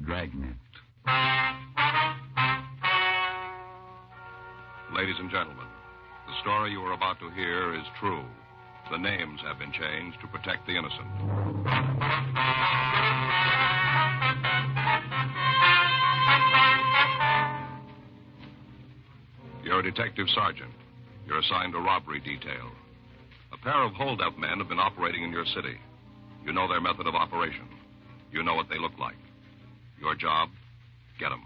Dragnet. Ladies and gentlemen, the story you are about to hear is true. The names have been changed to protect the innocent. You're a detective sergeant. You're assigned a robbery detail. A pair of hold-up men have been operating in your city. You know their method of operation. You know what they look like. Your job, get them.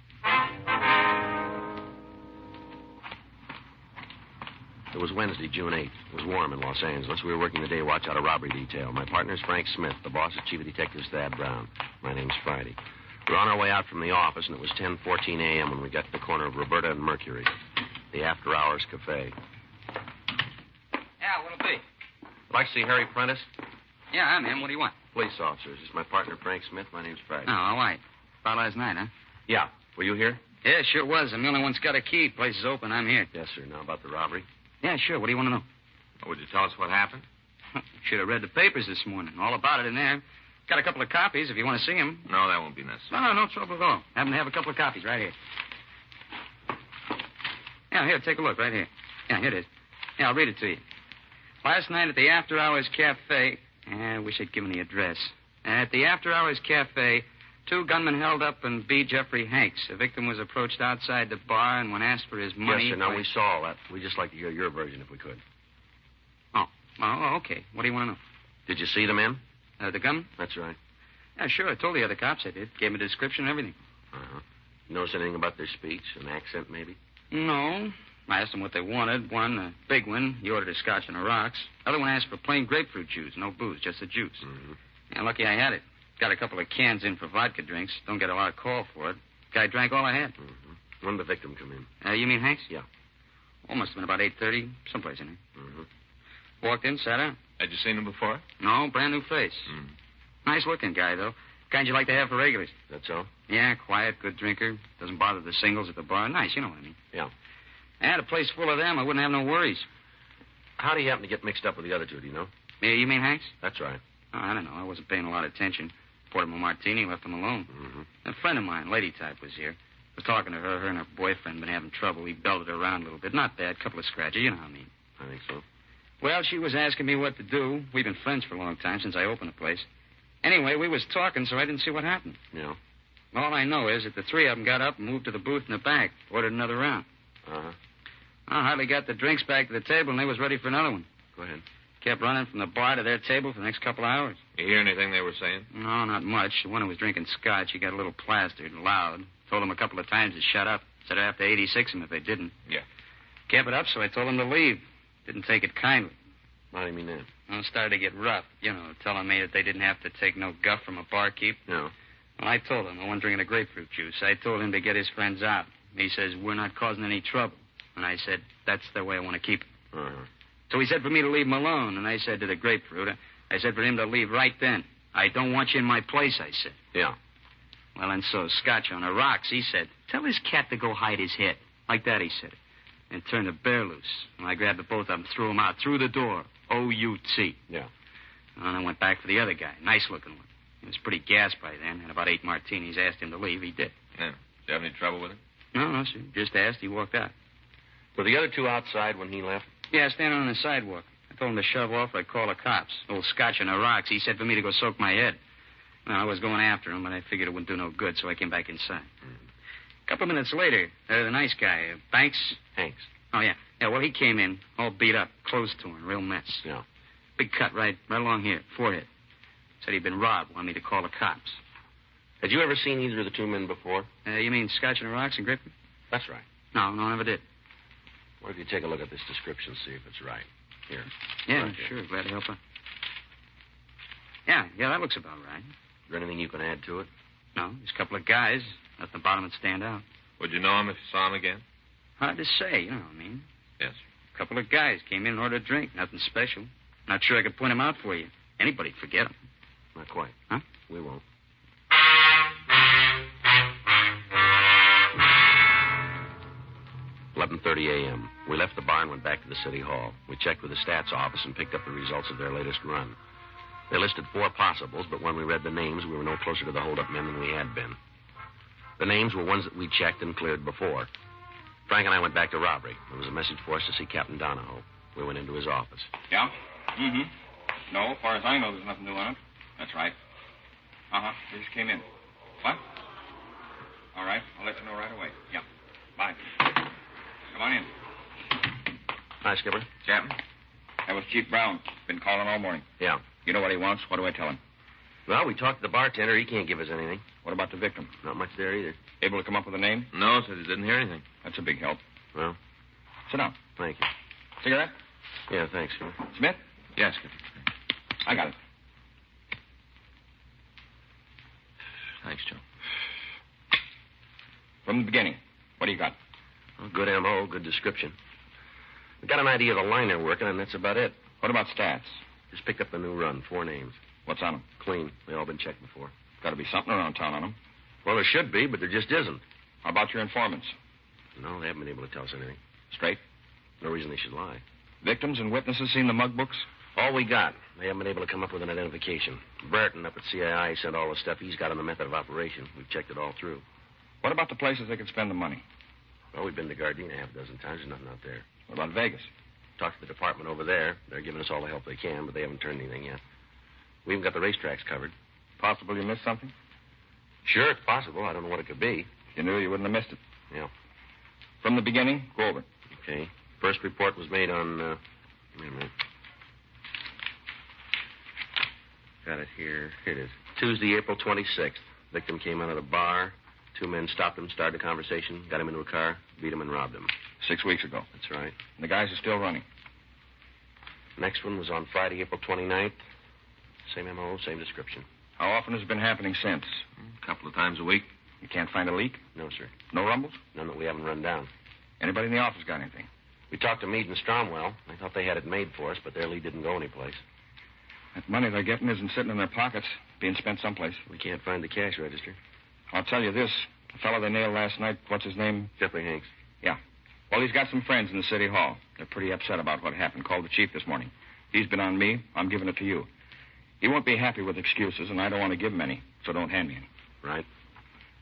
It was Wednesday, June 8th. It was warm in Los Angeles. We were working the day watch out of robbery detail. My partner's Frank Smith. The boss is Chief of Detectives Thad Brown. My name's Friday. We were on our way out from the office, and it was 10:14 a.m. when we got to the corner of Roberta and Mercury, the after-hours cafe. Yeah, what'll be? Like to see Harry Prentice? Yeah, I'm him. What do you want? Police officers. This is my partner, Frank Smith. My name's Friday. Oh, all right. About last night, huh? Yeah. Were you here? Yeah, sure was. I'm the only one that's got a key. Place is open. I'm here. Yes, sir. Now about the robbery? Yeah, sure. What do you want to know? Oh, would you tell us what happened? Should have read the papers this morning. All about it in there. Got a couple of copies if you want to see them. No, that won't be necessary. No trouble at all. Happen to have a couple of copies right here. Yeah, here, take a look right here. Yeah, here it is. Yeah, I'll read it to you. Last night at the After Hours Cafe... I wish I'd given the address. At the After Hours Cafe, 2 gunmen held up and beat Jeffrey Hanks. The victim was approached outside the bar, and when asked for his money... Yes, sir. Now, we saw all that. We'd just like to hear your version if we could. Oh, okay. What do you want to know? Did you see the men? The gunmen? That's right. Yeah, sure. I told the other cops I did. Gave them a description and everything. Uh-huh. Notice anything about their speech? An accent, maybe? No. I asked them what they wanted. One, a big one, he ordered a scotch and the rocks. Other one asked for plain grapefruit juice. No booze, just the juice. Mm-hmm. Yeah, lucky I had it. Got a couple of cans in for vodka drinks. Don't get a lot of call for it. Guy drank all I had. Mm-hmm. When did the victim come in? You mean Hanks? Yeah. Oh, must have been about 8:30, someplace in there. Mm-hmm. Walked in, sat down. Had you seen him before? No, brand new face. Mm. Nice-looking guy, though. Kind you like to have for regulars. That so? Yeah, quiet, good drinker. Doesn't bother the singles at the bar. Nice, you know what I mean. Yeah. I had a place full of them. I wouldn't have no worries. How do you happen to get mixed up with the other two, do you know? Yeah, you mean Hanks? That's right. Oh, I don't know. I wasn't paying a lot of attention. Poured him a martini, left him alone. Mm-hmm. A friend of mine, lady type, was here. Was talking to her. Her and her boyfriend been having trouble. He belted her around a little bit. Not bad. Couple of scratches. You know what I mean. I think so. Well, she was asking me what to do. We've been friends for a long time, since I opened the place. Anyway, we was talking, so I didn't see what happened. Yeah. All I know is that the 3 of them got up and moved to the booth in the back. Ordered another round. Uh-huh. I hardly got the drinks back to the table, and they was ready for another one. Go ahead. Kept running from the bar to their table for the next couple of hours. You hear anything they were saying? No, not much. The one who was drinking scotch, he got a little plastered, loud. Told him a couple of times to shut up. Said I'd have to 86 him if they didn't. Yeah. Kept it up, so I told him to leave. Didn't take it kindly. How do you mean that? Well, it started to get rough. You know, telling me that they didn't have to take no guff from a barkeep. No. Well, I told him, the one drinking the grapefruit juice. I told him to get his friends out. He says, we're not causing any trouble. And I said, that's the way I want to keep it. Uh-huh. So he said for me to leave him alone. And I said to the grapefruit, I said for him to leave right then. I don't want you in my place, I said. Yeah. Well, and so Scotch on the rocks, he said, tell his cat to go hide his head. Like that, he said. And turned the bear loose. And I grabbed the both of them, threw them out through the door. O-U-T. Yeah. And I went back for the other guy. Nice-looking one. He was pretty gassed by then. Had about 8 martinis. Asked him to leave. He did. Yeah. Did you have any trouble with him? No, sir. Just asked. He walked out. Were the other 2 outside when he left? Yeah, standing on the sidewalk. I told him to shove off or I'd call the cops. Old Scotch on the rocks. He said for me to go soak my head. Well, I was going after him, but I figured it wouldn't do no good, so I came back inside. A couple of minutes later, the nice guy, Banks. Hanks. Oh, yeah. Yeah, well, he came in, all beat up, clothes torn, real mess. Yeah. Big cut right along here, forehead. Said he'd been robbed, wanted me to call the cops. Had you ever seen either of the 2 men before? You mean Scotch and the rocks and Griffin? That's right. No, never did. What if you take a look at this description, see if it's right? Here. Yeah, Right sure. Glad to help out. Yeah, that looks about right. Is there anything you can add to it? No, there's a couple of guys. At the bottom would stand out. Would you know him if you saw him again? Hard to say, you know what I mean. Yes. A couple of guys came in and ordered a drink. Nothing special. Not sure I could point them out for you. Anybody'd forget them. Not quite. Huh? We won't. $11:30 a.m. We left the bar and went back to the city hall. We checked with the stats office and picked up the results of their latest run. They listed 4 possibles, but when we read the names, we were no closer to the hold-up men than we had been. The names were ones that we'd checked and cleared before. Frank and I went back to robbery. There was a message for us to see Captain Donahoe. We went into his office. Yeah? Mm-hmm. No, as far as I know, there's nothing new on it. That's right. Uh-huh. They just came in. What? All right. I'll let you know right away. Yeah. Bye. Come on in. Hi, Skipper. Captain, that was Chief Brown. Been calling all morning. Yeah. You know what he wants? What do I tell him? Well, we talked to the bartender. He can't give us anything. What about the victim? Not much there either. Able to come up with a name? No, said he didn't hear anything. That's a big help. Well, Sit down. thank you. Cigarette? Yeah, thanks, Skipper. Smith? Yes, Skipper. I got it. Thanks, Joe. From the beginning, what do you got? Well, good M.O., good description. We got an idea of the line they're working, and that's about it. What about stats? Just picked up the new run, 4 names. What's on them? Clean. They all been checked before. Got to be something around town on them. Well, there should be, but there just isn't. How about your informants? No, they haven't been able to tell us anything. Straight? No reason they should lie. Victims and witnesses seen the mug books? All we got. They haven't been able to come up with an identification. Burton up at CII sent all the stuff he's got on the method of operation. We've checked it all through. What about the places they could spend the money? Well, we've been to Gardena half a dozen times. There's nothing out there. What about Vegas? Talked to the department over there. They're giving us all the help they can, but they haven't turned anything yet. We even got the racetracks covered. Possible you missed something? Sure, it's possible. I don't know what it could be. If you knew, you wouldn't have missed it. Yeah. From the beginning, go over it. Okay. First report was made on, wait a minute. Got it here. Here it is. Tuesday, April 26th. Victim came out of the bar. 2 men stopped him, started a conversation, got him into a car, beat him, and robbed him. 6 weeks ago. That's right. And the guys are still running. Next one was on Friday, April 29th. Same M.O., same description. How often has it been happening since? A couple of times a week. You can't find a leak? No, sir. No rumbles? None that we haven't run down. Anybody in the office got anything? We talked to Meade and Stromwell. They thought they had it made for us, but their lead didn't go anyplace. That money they're getting isn't sitting in their pockets, being spent someplace. We can't find the cash register. I'll tell you this. The fellow they nailed last night, what's his name? Jeffrey Hanks. Yeah. Well, he's got some friends in the city hall. They're pretty upset about what happened. Called the chief this morning. He's been on me. I'm giving it to you. He won't be happy with excuses, and I don't want to give him any, so don't hand me any. Right.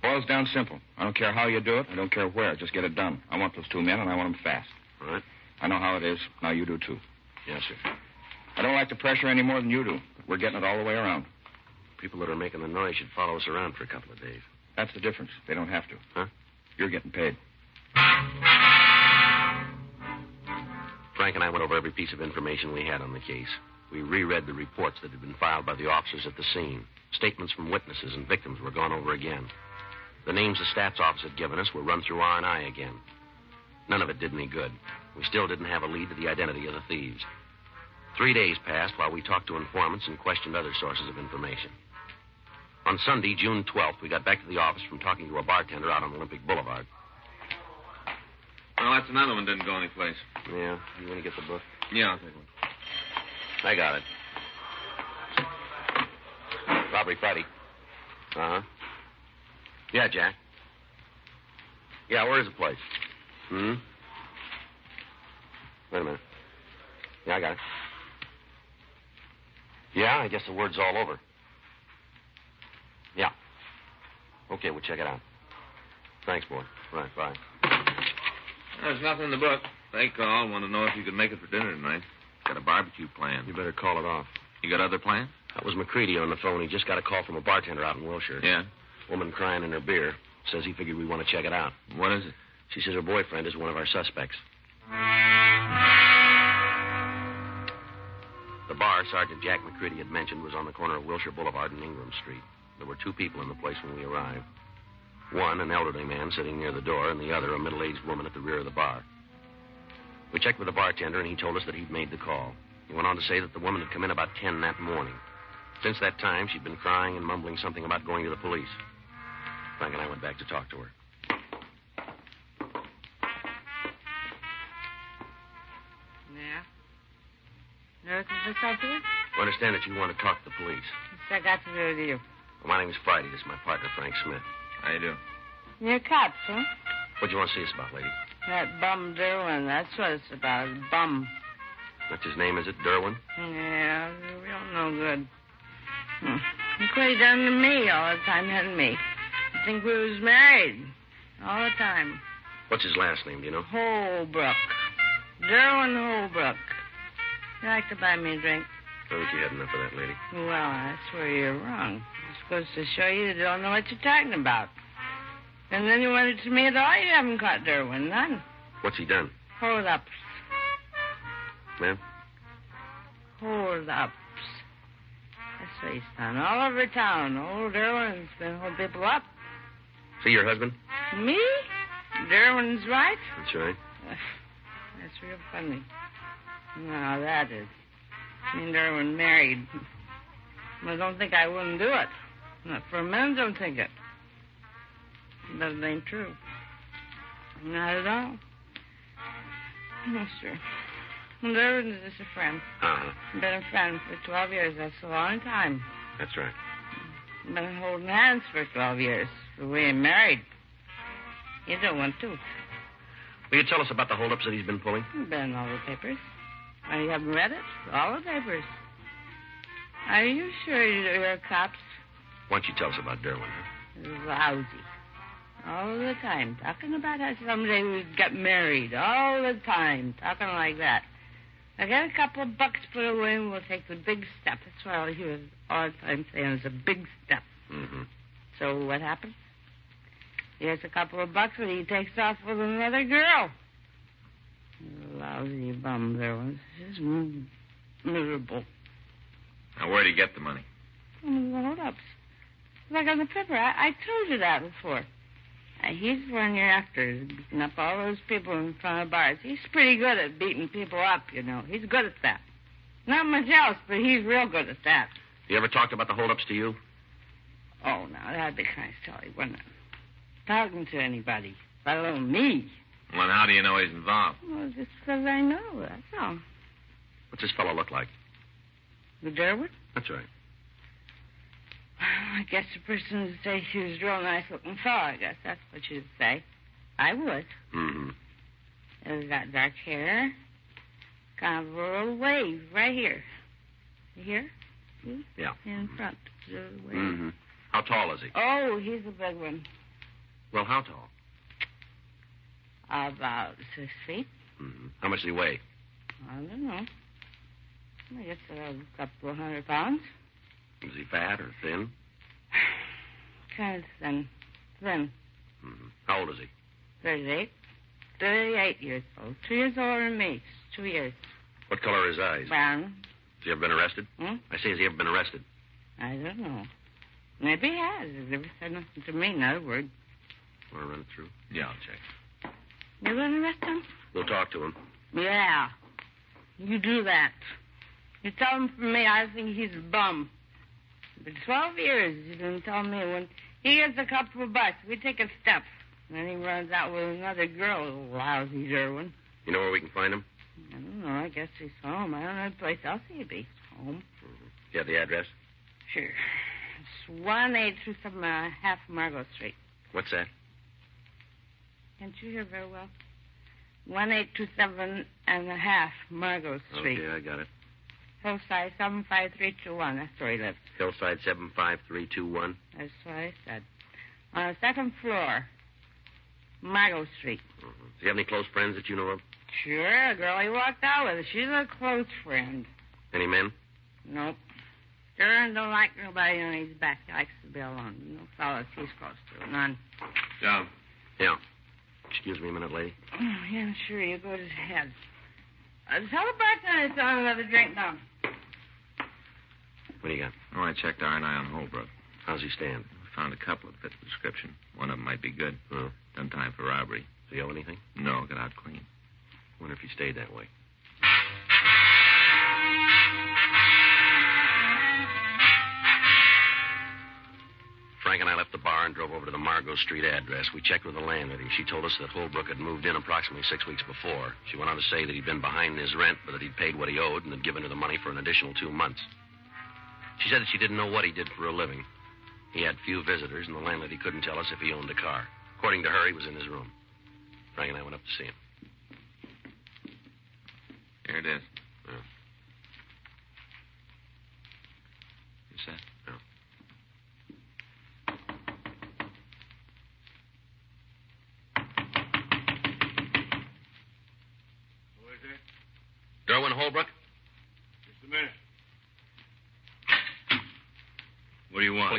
Boils down simple. I don't care how you do it. I don't care where. Just get it done. I want those 2 men, and I want them fast. All right. I know how it is. Now you do, too. Yes, sir. I don't like the pressure any more than you do. We're getting it all the way around. People that are making the noise should follow us around for a couple of days. That's the difference. They don't have to. Huh? You're getting paid. Frank and I went over every piece of information we had on the case. We reread the reports that had been filed by the officers at the scene. Statements from witnesses and victims were gone over again. The names the stats office had given us were run through R&I again. None of it did any good. We still didn't have a lead to the identity of the thieves. 3 days passed while we talked to informants and questioned other sources of information. On Sunday, June 12th, we got back to the office from talking to a bartender out on Olympic Boulevard. Well, that's another one didn't go anyplace. Yeah, you want to get the book? Yeah, I'll take one. I got it. Robbery Friday. Uh-huh. Yeah, Jack. Yeah, where is the place? Hmm? Wait a minute. Yeah, I got it. Yeah, I guess the word's all over. Yeah. Okay, we'll check it out. Thanks, boy. Right, bye. There's nothing in the book. They called, want to know if you could make it for dinner tonight. Got a barbecue plan. You better call it off. You got other plans? That was McCready on the phone. He just got a call from a bartender out in Wilshire. Yeah. Woman crying in her beer. Says he figured we want to check it out. What is it? She says her boyfriend is one of our suspects. The bar Sergeant Jack McCready had mentioned was on the corner of Wilshire Boulevard and Ingram Street. There were 2 people in the place when we arrived. One, an elderly man sitting near the door, and the other, a middle-aged woman at the rear of the bar. We checked with the bartender, and he told us that he'd made the call. He went on to say that the woman had come in about 10 that morning. Since that time, she'd been crying and mumbling something about going to the police. Frank and I went back to talk to her. Yeah? Looking for something? I understand that you want to talk to the police. What's that got to do with you? Well, my name's Friday. This is my partner, Frank Smith. How you do? You're cops, huh? What do you want to see us about, lady? That bum Derwin, that's what it's about. Bum. That's his name, is it? Derwin? Yeah, real no good. Look what he done to me all the time, hadn't me? think we was married. All the time. What's his last name, do you know? Holbrook. Derwin Holbrook. You like to buy me a drink? I think you had enough of that, lady. Well, that's where you're wrong. It's supposed to show you don't know what you're talking about. And then you wanted to me at all. You haven't caught Derwin. None. What's he done? Hold-ups. Ma'am? Hold-ups. That's what he's done. All over town. Old Derwin's been holding people up. See your husband? Me? Derwin's right? That's right. That's real funny. Now, that is. Me and Derwin married. I don't think I wouldn't do it. Not for a minute, don't think it. But it ain't true. Not at all. No, sir. Derwin is just a friend. Uh-huh. Been a friend for 12 years. That's a long time. That's right. Been holding hands for 12 years. But we ain't married. You don't want to. Will you tell us about the holdups that he's been pulling? Been in all the papers. Oh, you haven't read it? All the papers. Are you sure you're cops? Why don't you tell us about Derwin, huh? Lousy. All the time. Talking about how someday we'd get married. All the time. Talking like that. I got a couple of bucks put away and we'll take the big step. That's why he was all the time saying it's a big step. Mm-hmm. So what happens? He has a couple of bucks and he takes off with another girl. Lousy bum there was. Just miserable. Now, where'd he get the money? From the hold-ups. Like on the paper. I told you that before. He's the one you're after, beating up all those people in front of bars. He's pretty good at beating people up, you know. He's good at that. Not much else, but he's real good at that. You ever talked about the holdups to you? Oh, now, that'd be kind of silly, wouldn't it? Talking to anybody, let alone me. Well, how do you know he's involved? Well, just because I know, that's all. What's this fellow look like? The Derwin? That's right. I guess the person would say she was a real nice-looking fellow. I guess that's what you'd say. I would. Mm-hmm. He's got dark hair. Kind of a little wave right here. Here? See? Yeah. In front. The wave. Mm-hmm. How tall is he? Oh, he's a big one. Well, how tall? About 6 feet. Mm-hmm. How much does he weigh? I don't know. I guess a couple of 100 pounds. Is he fat or thin? Kind of thin. Thin. Mm-hmm. How old is he? 38. 38 years old. 2 years older than me. 2 years. What color are his eyes? Brown. Has he ever been arrested? Hmm? I say, has he ever been arrested? I don't know. Maybe he has. He's never said nothing to me, not a word. Want to run it through? Yeah, I'll check. You going to arrest him? We'll talk to him. Yeah. You do that. You tell him from me I think he's a bum. For 12 years, he's been telling me when he gets a couple of bucks, we take a step. And then he runs out with another girl, lousy Derwin. You know where we can find him? I don't know. I guess he's home. I don't know what place else he'd be. Home. Mm-hmm. You have the address? Sure. It's 1827 half Margot Street. What's that? Can't you hear very well? 1827 and a half Margot Street. Okay, I got it. Hillside 75321. That's where he lives. Hillside 75321. That's what I said. On the second floor, Margot Street. Mm-hmm. Does he have any close friends that you know of? Sure, a girl he walked out with. She's a close friend. Any men? Nope. Sure don't like nobody on his back. He likes to be alone. No fellas he's close to. None. John. Yeah. Excuse me a minute, lady. Oh, yeah, sure. You go to his head. Tell the bartender to tell another drink down. What do you got? Oh, I checked R&I on Holbrook. How's he stand? I found a couple that fit the description. One of them might be good. Oh. Done time for robbery. Does he owe anything? No, got out clean. Wonder if he stayed that way. Frank and I left the bar and drove over to the Margot Street address. We checked with the landlady. She told us that Holbrook had moved in approximately 6 weeks before. She went on to say that he'd been behind in his rent, but that he'd paid what he owed and had given her the money for an additional 2 months. She said that she didn't know what he did for a living. He had few visitors, and the landlady couldn't tell us if he owned a car. According to her, he was in his room. Frank and I went up to see him. Here it is. Yeah. You set? Yeah.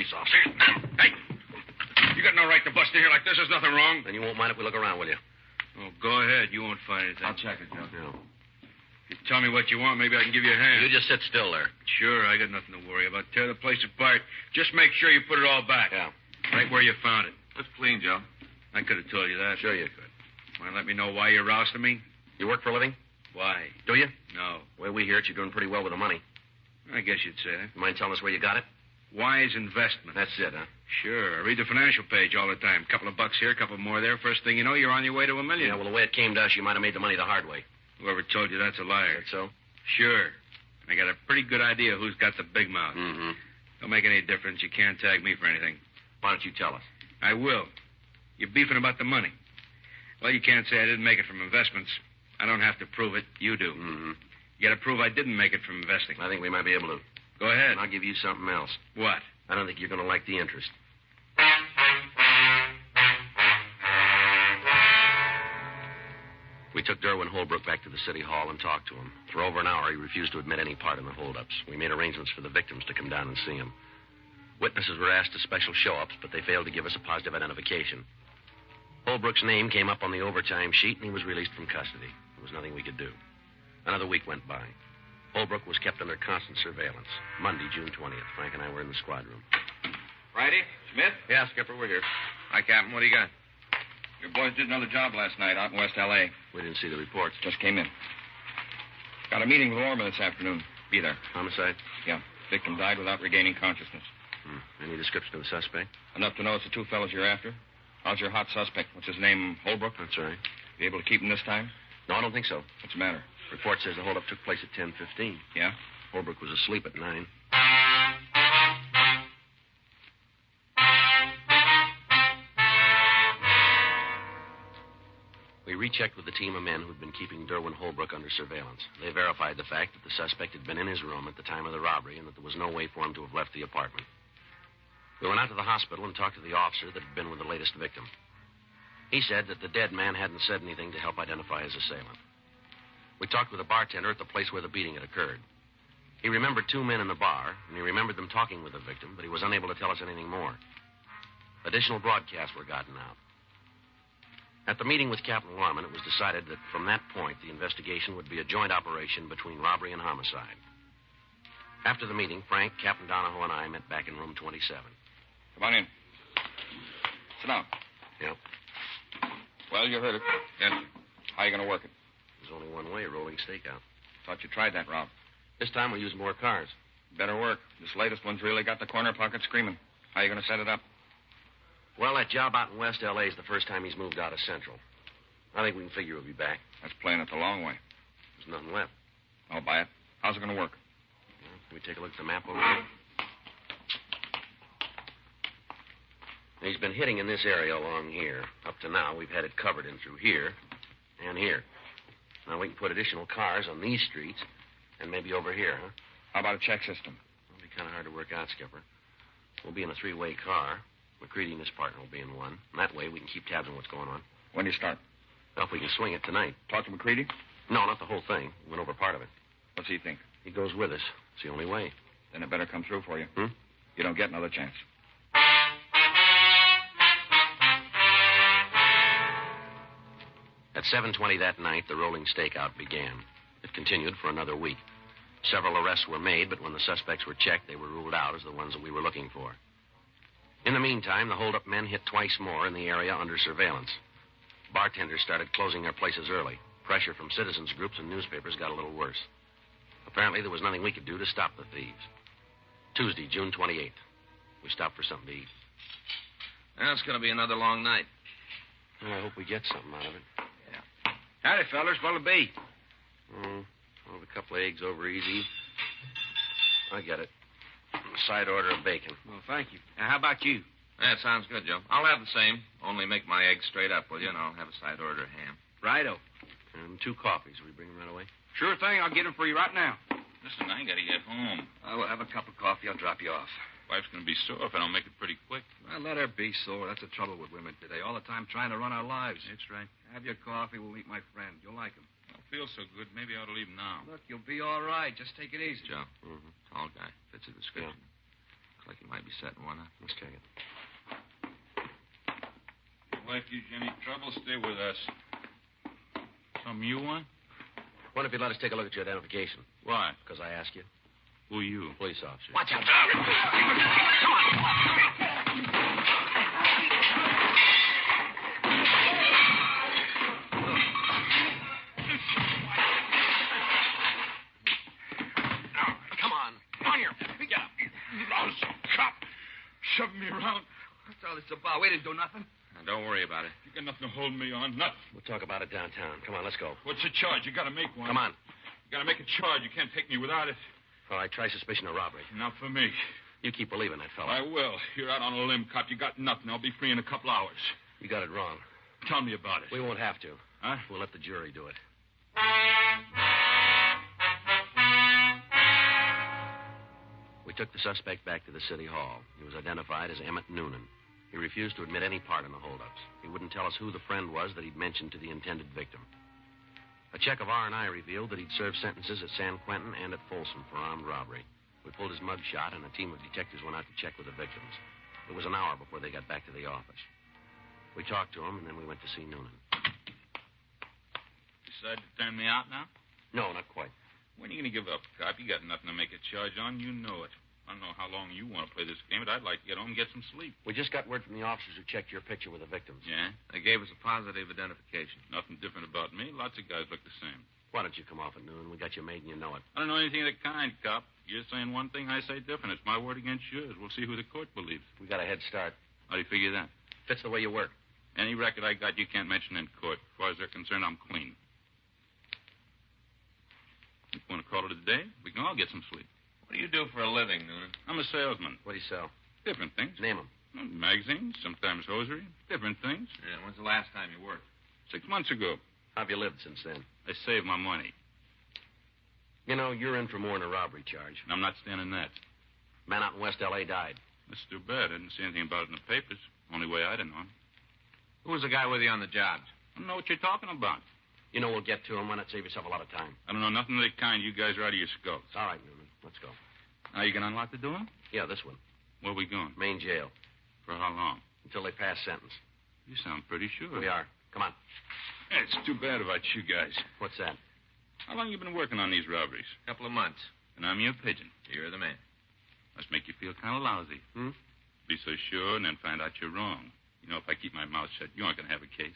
police officers. Hey! You got no right to bust in here like this. There's nothing wrong. Then you won't mind if we look around, will you? Oh, go ahead. You won't find anything. I'll check it, Joe. No. You tell me what you want. Maybe I can give you a hand. You just sit still there. Sure, I got nothing to worry about. Tear the place apart. Just make sure you put it all back. Yeah. Right where you found it. Looks clean, Joe. I could have told you that. Sure you could. Want to let me know why you're rousting me? You work for a living? Why? Do you? No. The way we hear it, you're doing pretty well with the money. I guess you'd say that. You mind telling us where you got it? Wise investment. That's it, huh? Sure. I read the financial page all the time. Couple of bucks here, couple more there. First thing you know, you're on your way to $1 million. Yeah, well, the way it came to us, you might have made the money the hard way. Whoever told you that's a liar. That so? Sure. I got a pretty good idea who's got the big mouth. Mm-hmm. Don't make any difference. You can't tag me for anything. Why don't you tell us? I will. You're beefing about the money. Well, you can't say I didn't make it from investments. I don't have to prove it. You do. Mm-hmm. You got to prove I didn't make it from investing. I think we might be able to. Go ahead. And I'll give you something else. What? I don't think you're going to like the interest. We took Derwin Holbrook back to the city hall and talked to him. For over an hour, he refused to admit any part in the holdups. We made arrangements for the victims to come down and see him. Witnesses were asked to special show-ups, but they failed to give us a positive identification. Holbrook's name came up on the overtime sheet, and he was released from custody. There was nothing we could do. Another week went by. Holbrook was kept under constant surveillance. Monday, June 20th. Frank and I were in the squad room. Friday? Smith? Yeah, Skipper, we're here. Hi, Captain. What do you got? Your boys did another job last night out in West L.A. We didn't see the reports. Just came in. Got a meeting with Orman this afternoon. Be there. Homicide? Yeah. Victim died without regaining consciousness. Any description of the suspect? Enough to know it's the two fellows you're after. How's your hot suspect? What's his name? Holbrook? That's right. Be able to keep him this time? No, I don't think so. What's the matter? Report says the holdup took place at 10:15. Yeah? Holbrook was asleep at 9. We rechecked with the team of men who'd been keeping Derwin Holbrook under surveillance. They verified the fact that the suspect had been in his room at the time of the robbery and that there was no way for him to have left the apartment. We went out to the hospital and talked to the officer that had been with the latest victim. He said that the dead man hadn't said anything to help identify his assailant. We talked with the bartender at the place where the beating had occurred. He remembered two men in the bar, and he remembered them talking with the victim, but he was unable to tell us anything more. Additional broadcasts were gotten out. At the meeting with Captain Lorman, it was decided that from that point, the investigation would be a joint operation between robbery and homicide. After the meeting, Frank, Captain Donahoe, and I met back in room 27. Come on in. Sit down. Yeah. Well, you heard it. Yes, How are you going to work it? There's only one way, rolling stakeout. Thought you tried that route. This time we'll use more cars. Better work. This latest one's really got the corner pocket screaming. How are you going to set it up? Well, that job out in West L.A. is the first time he's moved out of Central. I think we can figure he'll be back. That's playing it the long way. There's nothing left. I'll buy it. How's it going to work? Well, can we take a look at the map over here? He's been hitting in this area along here. Up to now, we've had it covered in through here and here. Now we can put additional cars on these streets and maybe over here, huh? How about a check system? It'll be kind of hard to work out, Skipper. We'll be in a three-way car. McCready and his partner will be in one. And that way we can keep tabs on what's going on. When do you start? Well, if we can swing it tonight. Talk to McCready? No, not the whole thing. We went over part of it. What's he think? He goes with us. It's the only way. Then it better come through for you. Hmm? You don't get another chance. At 7:20 that night, the rolling stakeout began. It continued for another week. Several arrests were made, but when the suspects were checked, they were ruled out as the ones that we were looking for. In the meantime, the hold-up men hit twice more in the area under surveillance. Bartenders started closing their places early. Pressure from citizens groups and newspapers got a little worse. Apparently, there was nothing we could do to stop the thieves. Tuesday, June 28th. We stopped for something to eat. Well, it's going to be another long night. I hope we get something out of it. Howdy, fellas. What'll it be? Well, a couple of eggs over easy. I get it. A side order of bacon. Well, thank you. Now, how about you? That sounds good, Joe. I'll have the same. Only make my eggs straight up, will you? And I'll have a side order of ham. Righto. And 2 coffees. Will you bring them right away? Sure thing. I'll get them for you right now. Listen, I gotta get home. I will have a cup of coffee. I'll drop you off. Wife's gonna be sore if I don't make it pretty quick. Well, let her be sore. That's the trouble with women today. All the time trying to run our lives. That's right. Have your coffee. We'll meet my friend. You'll like him. I don't feel so good. Maybe I ought to leave now. Look, you'll be all right. Just take it easy. Joe. Mm-hmm. Tall guy. Fits the description. Looks like you might be setting one up. Let's check it. Wife gives you any trouble, stay with us. Something you want? Wonder if you'd let us take a look at your identification. Why? Because I asked you. Who are you? Police officer. Watch out. Come on. Come on here. Get up. Lousy cop. Shoving me around. What's all this about? We didn't do nothing. Now, don't worry about it. You got nothing to hold me on. Nothing. We'll talk about it downtown. Come on, let's go. What's the charge? You got to make one. Come on. You got to make a charge. You can't take me without it. All right, try suspicion of robbery. Not for me. You keep believing that fella. I will. You're out on a limb, cop. You got nothing. I'll be free in a couple hours. You got it wrong. Tell me about it. We won't have to. Huh? We'll let the jury do it. We took the suspect back to the city hall. He was identified as Emmett Noonan. He refused to admit any part in the holdups. He wouldn't tell us who the friend was that he'd mentioned to the intended victim. A check of R&I revealed that he'd served sentences at San Quentin and at Folsom for armed robbery. We pulled his mug shot, and a team of detectives went out to check with the victims. It was an hour before they got back to the office. We talked to him, and then we went to see Noonan. Decide to turn me out now? No, not quite. When are you going to give up, cop? You got nothing to make a charge on. You know it. I don't know how long you want to play this game, but I'd like to get home and get some sleep. We just got word from the officers who checked your picture with the victims. Yeah? They gave us a positive identification. Nothing different about me. Lots of guys look the same. Why don't you come off at noon? We got you made and you know it. I don't know anything of the kind, cop. You're saying one thing, I say different. It's my word against yours. We'll see who the court believes. We got a head start. How do you figure that? Fits the way you work. Any record I got, you can't mention in court. As far as they're concerned, I'm clean. If you want to call it a day, we can all get some sleep. What do you do for a living, Noonan? I'm a salesman. What do you sell? Different things. Name them. Magazines, sometimes hosiery. Different things. Yeah, when's the last time you worked? 6 months ago. How have you lived since then? I saved my money. You know, you're in for more than a robbery charge. And I'm not standing that. Man out in West L.A. died. That's too bad. I didn't see anything about it in the papers. Only way I'd have known. Who was the guy with you on the job? I don't know what you're talking about. You know we'll get to him. Why not save yourself a lot of time? I don't know nothing of the kind. You guys are out of your skulls. All right, Newman. Let's go. Now, you gonna unlock the door? Yeah, this one. Where are we going? Main jail. For how long? Until they pass sentence. You sound pretty sure. We are. Come on. It's too bad about you guys. What's that? How long you been working on these robberies? A couple of months. And I'm your pigeon. You're the man. Must make you feel kind of lousy. Be so sure and then find out you're wrong. You know, if I keep my mouth shut, you aren't going to have a case.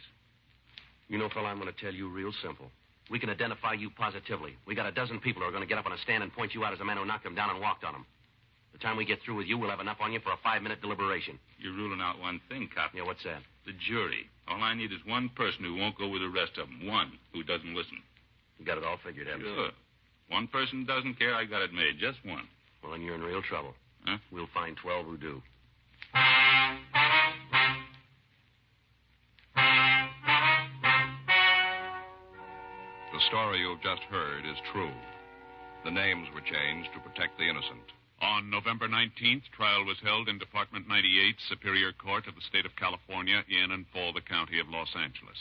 You know, fella, I'm going to tell you real simple. We can identify you positively. We got a dozen people who are going to get up on a stand and point you out as the man who knocked him down and walked on him. The time we get through with you, we'll have enough on you for a 5-minute deliberation. You're ruling out one thing, cop. Yeah, what's that? The jury. All I need is one person who won't go with the rest of them. One who doesn't listen. You got it all figured, haven't you? Sure. One person doesn't care, I got it made. Just one. Well, then you're in real trouble. Huh? We'll find 12 who do. The story you've just heard is true. The names were changed to protect the innocent. On November 19th, trial was held in Department 98, Superior Court of the State of California, in and for the County of Los Angeles.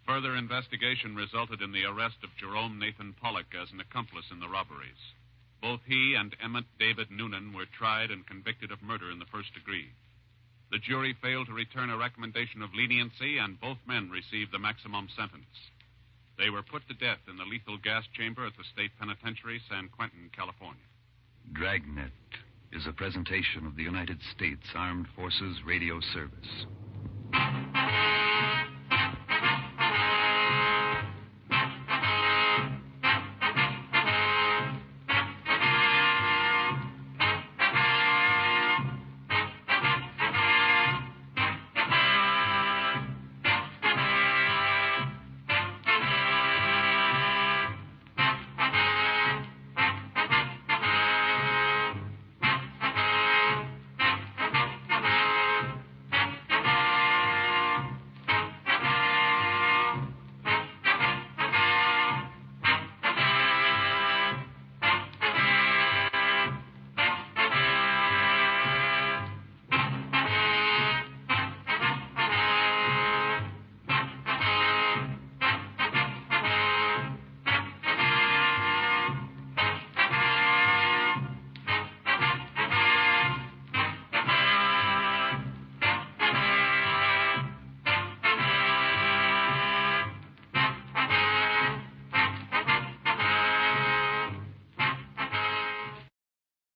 Further investigation resulted in the arrest of Jerome Nathan Pollock as an accomplice in the robberies. Both he and Emmett David Noonan were tried and convicted of murder in the first degree. The jury failed to return a recommendation of leniency, and both men received the maximum sentence. They were put to death in the lethal gas chamber at the State Penitentiary, San Quentin, California. Dragnet is a presentation of the United States Armed Forces Radio Service.